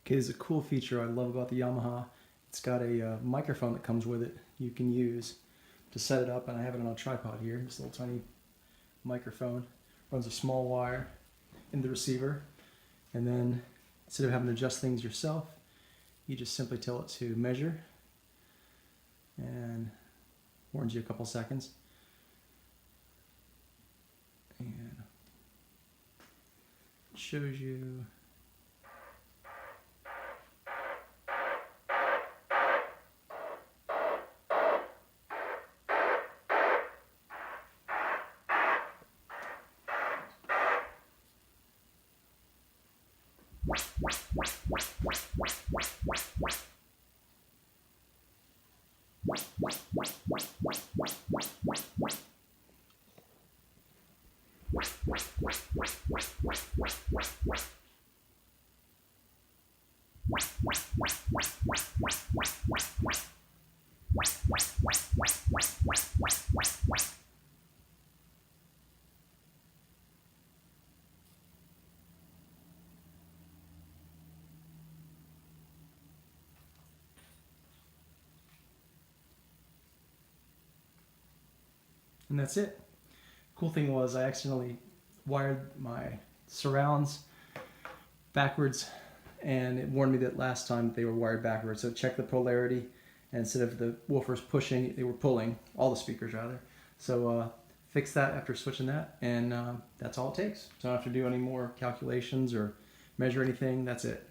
Okay, there's a cool feature I love about the Yamaha. It's got a microphone that comes with it you can use to set it up, and I have it on a tripod here. This little tiny microphone runs a small wire in the receiver, and then instead of having to adjust things yourself, you just simply tell it to measure and warns you a couple seconds. And it shows you and that's it. Cool thing was I accidentally wired my surrounds backwards, and it warned me that last time they were wired backwards. So check the polarity, and instead of the woofers pushing, they were pulling, all the speakers rather. So fix that after switching that, and that's all it takes. So I don't have to do any more calculations or measure anything. That's it.